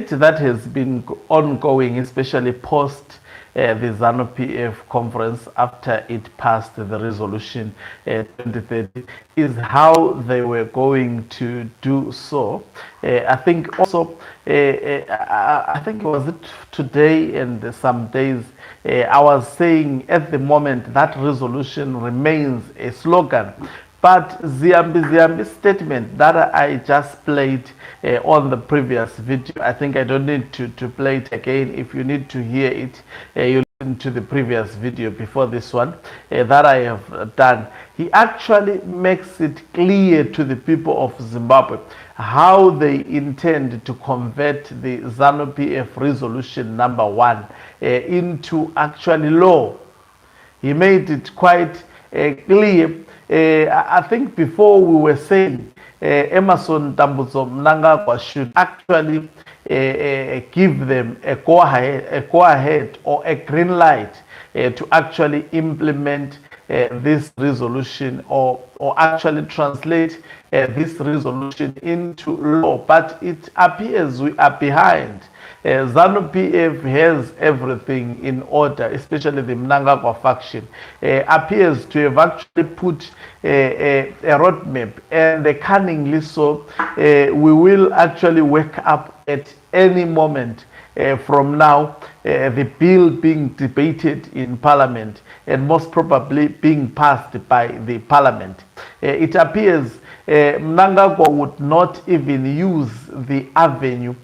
debate that has been ongoing, especially post the ZANU PF conference after it passed the resolution 2030, is how they were going to do so. I think also, I think it was it today and some days, I was saying at the moment that resolution remains a slogan. But Ziyambi Ziyambi statement that I just played on the previous video, I think I don't need to play it again. If you need to hear it, you listen to the previous video before this one that I have done. He actually makes it clear to the people of Zimbabwe how they intend to convert the ZANU PF resolution number 1 into actually law. He made it quite clear. I think before we were saying Emerson Tambudzo Mnangagwa should actually give them a go ahead or a green light to actually implement this resolution or actually translate this resolution into law. But it appears we are behind. ZANU PF has everything in order, especially the Mnangagwa faction, appears to have actually put a roadmap, and cunningly so, we will actually wake up at any moment from now, the bill being debated in Parliament and most probably being passed by the Parliament. It appears Mnangagwa would not even use the avenue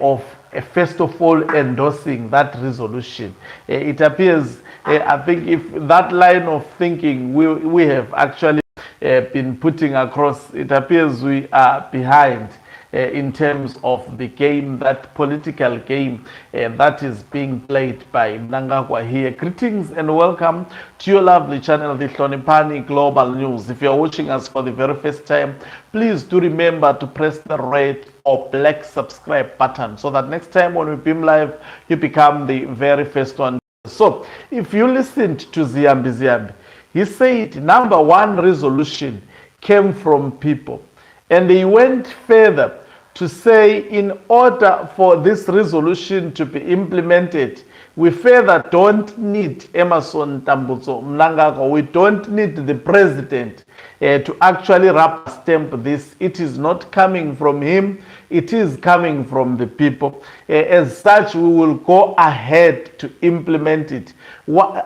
of first of all endorsing that resolution. It appears, I think if that line of thinking we have actually been putting across, it appears we are behind in terms of the game, that political game that is being played by Mnangagwa here. Greetings and welcome to your lovely channel, the Hlonipani Global News. If you're watching us for the very first time, please do remember to press the red or black subscribe button so that next time when we beam live, you become the very first one. So if you listened to Ziyambi Ziyambi, he said number 1 resolution came from people. And they went further to say in order for this resolution to be implemented, we further don't need Emerson Tambudzo Mnangagwa. We don't need the president to actually rubber stamp this. It is not coming from him. It is coming from the people. As such, we will go ahead to implement it.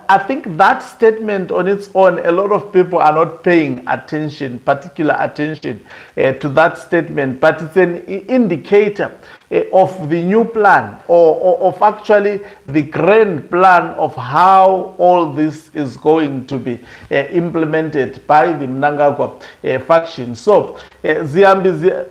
I think that statement on its own, a lot of people are not paying attention, particular attention to that statement, but it's an indicator of the new plan or of actually the grand plan of how all this is going to be implemented by the Mnangagwa faction. So, Ziyambi,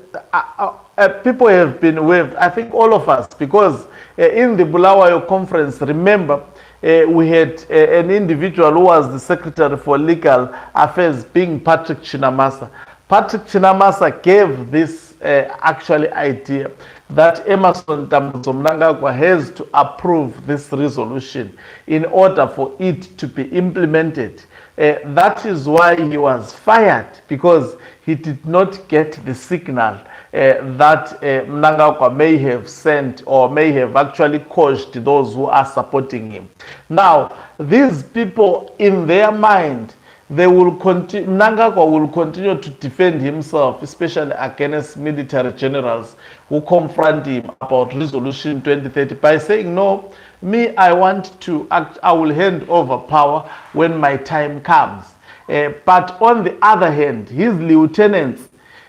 people have been waved, I think all of us, because in the Bulawayo conference, remember, we had an individual who was the Secretary for Legal Affairs, being Patrick Chinamasa. Patrick Chinamasa gave this actually idea that Emerson Tambudzo Mnangagwa has to approve this resolution in order for it to be implemented. That is why he was fired, because he did not get the signal that Mnangagwa may have sent or may have actually coached those who are supporting him. Now, these people in their mind, they will continue, Mnangagwa will continue to defend himself, especially against military generals who confront him about resolution 2030 by saying, no, me, I want to act, I will hand over power when my time comes. But on the other hand, his lieutenants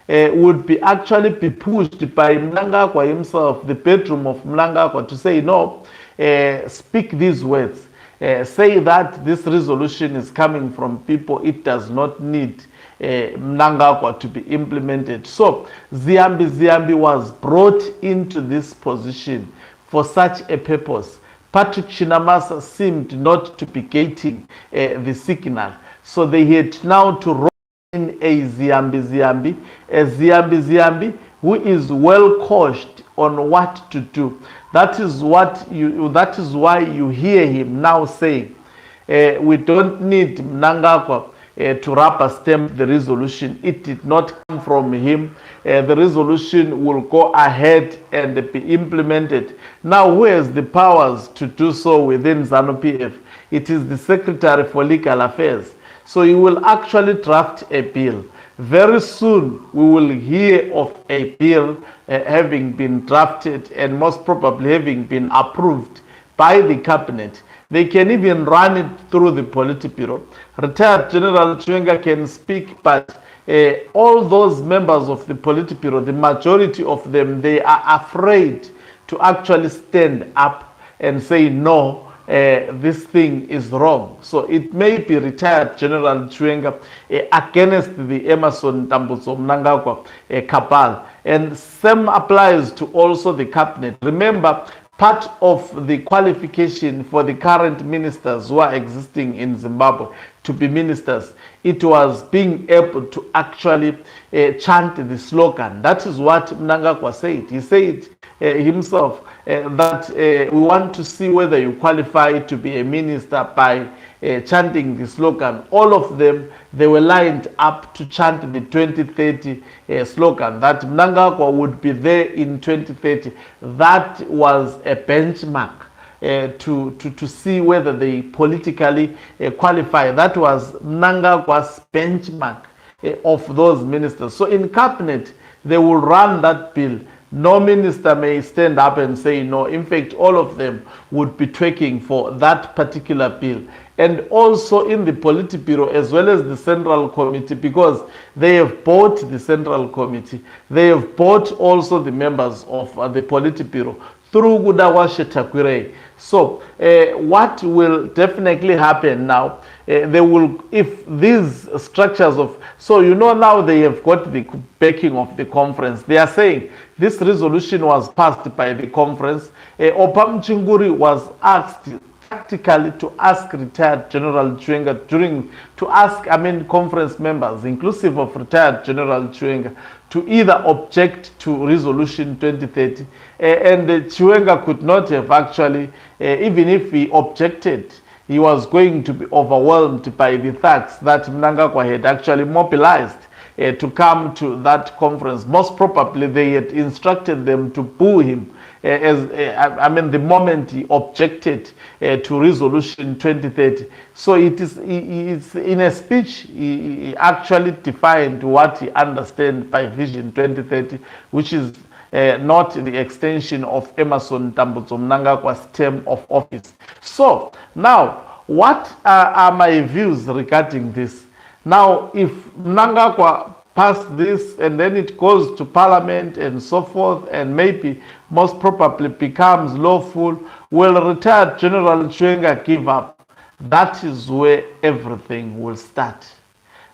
would be actually be pushed by Mnangagwa himself, the bedroom of Mnangagwa, to say, no, speak these words. Say that this resolution is coming from people. It does not need Mnangagwa to be implemented. So Ziyambi Ziyambi was brought into this position for such a purpose. Patrick Chinamasa seemed not to be getting the signal. So they had now to roll in a Ziyambi Ziyambi who is well coached on what to do. That is why you hear him now saying, we don't need Mnangagwa. to rubber stamp the resolution. It did not come from him. The resolution will go ahead and be implemented. Now, who has the powers to do so within ZANU PF? It is the Secretary for Legal Affairs. So he will actually draft a bill. Very soon we will hear of a bill having been drafted and most probably having been approved by the cabinet. They can even run it through the Politburo. Retired General Chwenga can speak, but all those members of the Politburo, the majority of them, they are afraid to actually stand up and say no. This thing is wrong. So it may be retired General Chwenga against the Emerson Tambutso Mnangagwa cabal. And same applies to also the cabinet. Remember, part of the qualification for the current ministers who are existing in Zimbabwe to be ministers, it was being able to actually chant the slogan. That is what Mnangagwa said. He said himself that we want to see whether you qualify to be a minister by chanting the slogan. All of them, they were lined up to chant the 2030 slogan, that Mnangagwa would be there in 2030. That was a benchmark to see whether they politically qualify. That was Mnangagwa's benchmark of those ministers. So in cabinet, they will run that bill. No minister may stand up and say no. In fact, all of them would be twerking for that particular bill. And also in the Politburo as well as the Central Committee, because they have bought the Central Committee. They have bought also the members of the Politburo through Gudawashe Takwirei. So what will definitely happen now, they will, if these structures of, so you know now they have got the backing of the conference. They are saying this resolution was passed by the conference. Opam Chinguri was asked practically to ask retired General Chwenga conference members, inclusive of retired General Chwenga, to either object to resolution 2030. And Chwenga could not have actually, even if he objected, he was going to be overwhelmed by the facts that Mnangagwa had actually mobilized to come to that conference. Most probably they had instructed them to boo him the moment he objected to resolution 2030. So it's in a speech he actually defined what he understands by vision 2030, which is not the extension of Emerson Tambutso Mnangagwa's term of office. So now, what are my views regarding this? Now, if Mnangagwa passed this and then it goes to parliament and so forth, and maybe most probably becomes lawful, will retired General Chwenga give up? That is where everything will start.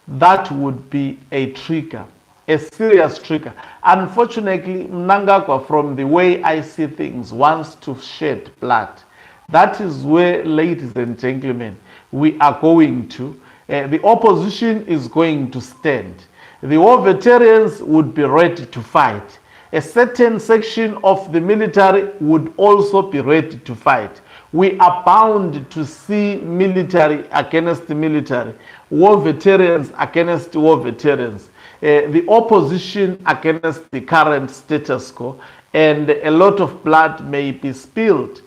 That would be a trigger, a serious trigger. Unfortunately, Mnangagwa, from the way I see things, wants to shed blood. That is where, ladies and gentlemen, we are going to. The opposition is going to stand. The war veterans would be ready to fight. A certain section of the military would also be ready to fight. We are bound to see military against military, war veterans against war veterans, the opposition against the current status quo, and a lot of blood may be spilled,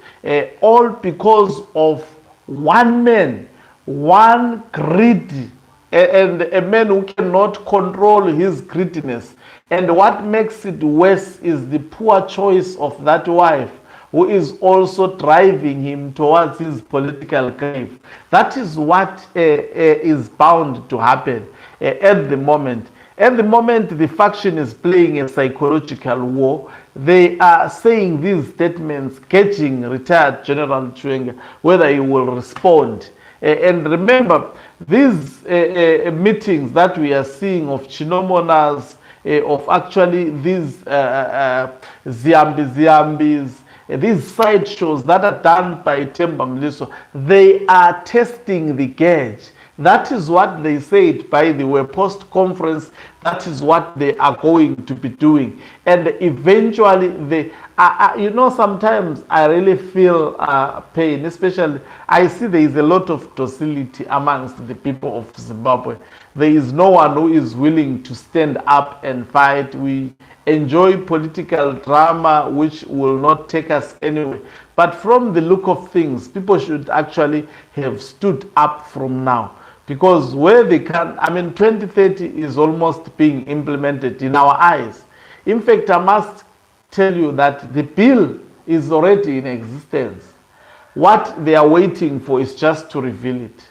all because of one man, one greedy, and a man who cannot control his greediness. And what makes it worse is the poor choice of that wife, who is also driving him towards his political grave. That is what is bound to happen at the moment. At the moment, the faction is playing a psychological war. They are saying these statements, catching retired General Chwenga, whether he will respond. And remember, these meetings that we are seeing of Chinomonas, of actually these Ziyambi Ziyambis, these side shows that are done by Themba Mliso, they are testing the gauge. That is what they said, by the way, post-conference. That is what they are going to be doing. And eventually, You know, sometimes I really feel pain, especially I see there is a lot of docility amongst the people of Zimbabwe. There is no one who is willing to stand up and fight. We enjoy political drama which will not take us anywhere. But from the look of things, people should actually have stood up from now. Because where they can, I mean, 2030 is almost being implemented in our eyes. In fact, I must tell you that the bill is already in existence. What they are waiting for is just to reveal it.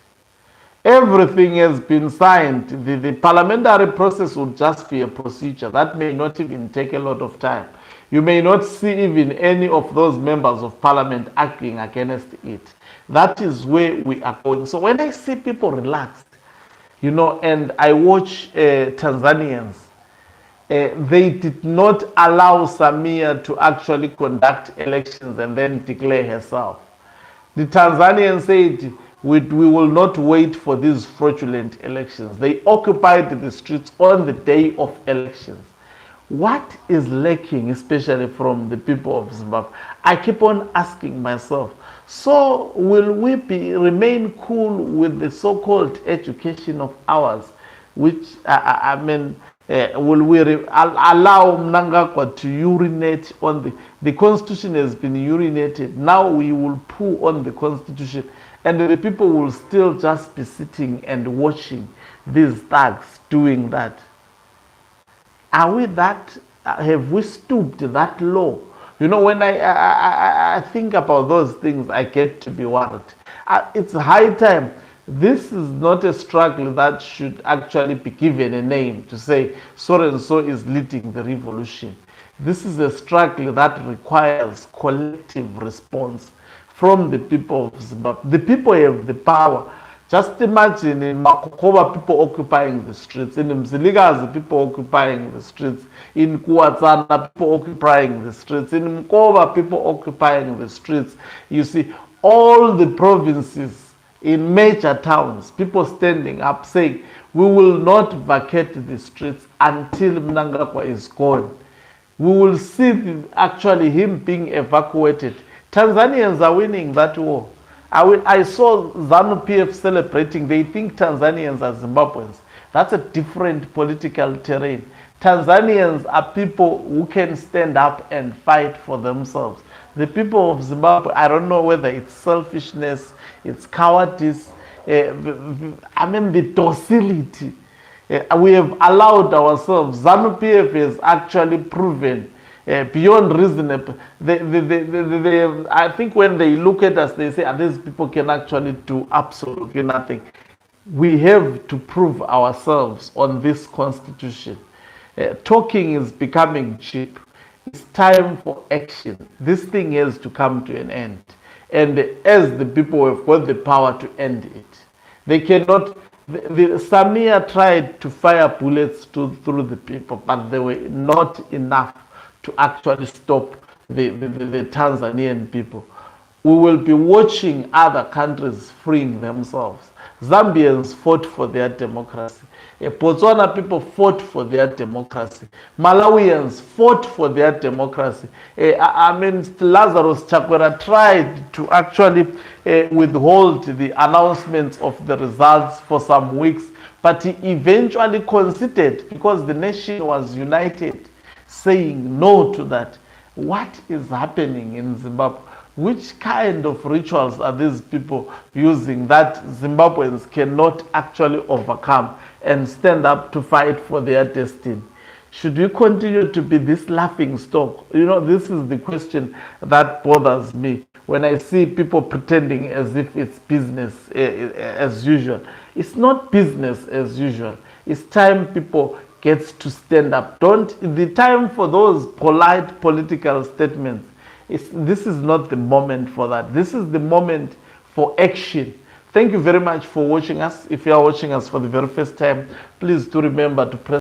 Everything has been signed. The parliamentary process will just be a procedure. That may not even take a lot of time. You may not see even any of those members of parliament acting against it. That is where we are going. So when I see people relaxed, you know, and I watch Tanzanians, they did not allow Samia to actually conduct elections and then declare herself. The Tanzanians said, we will not wait for these fraudulent elections. They occupied the streets on the day of elections. What is lacking, especially from the people of Zimbabwe? I keep on asking myself, so will we remain cool with the so-called education of ours, which, will we allow Mnangagwa to urinate on the constitution has been urinated. Now we will poo on the constitution, and the people will still just be sitting and watching these thugs doing that. Are we that, have we stooped that low? You know, when I think about those things, I get to be worried. It's high time. This is not a struggle that should actually be given a name to say so and so is leading the revolution. This is a struggle that requires collective response from the people of Zimbabwe. The people have the power. Just imagine in Makokoba, people occupying the streets. In Mzilikazi, people occupying the streets. In Kuwatsana, people occupying the streets. In Mkoba, people occupying the streets. You see, all the provinces in major towns, people standing up saying, we will not vacate the streets until Mnangagwa is gone. We will see actually him being evacuated. Tanzanians are winning that war. I saw ZANU PF celebrating. They think Tanzanians are Zimbabweans. That's a different political terrain. Tanzanians are people who can stand up and fight for themselves. The people of Zimbabwe, I don't know whether it's selfishness, it's cowardice, the docility. We have allowed ourselves. ZANU PF has actually proven beyond reasonable. I think when they look at us, they say, these people can actually do absolutely nothing. We have to prove ourselves on this constitution. Talking is becoming cheap. It's time for action. This thing has to come to an end. And as the people have got the power to end it, they cannot. Samia tried to fire bullets through the people, but they were not enough to actually stop the Tanzanian people. We will be watching other countries freeing themselves. Zambians fought for their democracy. Botswana people fought for their democracy. Malawians fought for their democracy. Lazarus Chakwera tried to actually withhold the announcements of the results for some weeks, but he eventually conceded because the nation was united, saying no to that. What is happening in Zimbabwe? Which kind of rituals are these people using that Zimbabweans cannot actually overcome and stand up to fight for their destiny? Should we continue to be this laughing stock? You know, this is the question that bothers me when I see people pretending as if it's business as usual. It's not business as usual. It's time people get to stand up. The time for those polite political statements. This is not the moment for that. This is the moment for action. Thank you very much for watching us. If you are watching us for the very first time, please do remember to press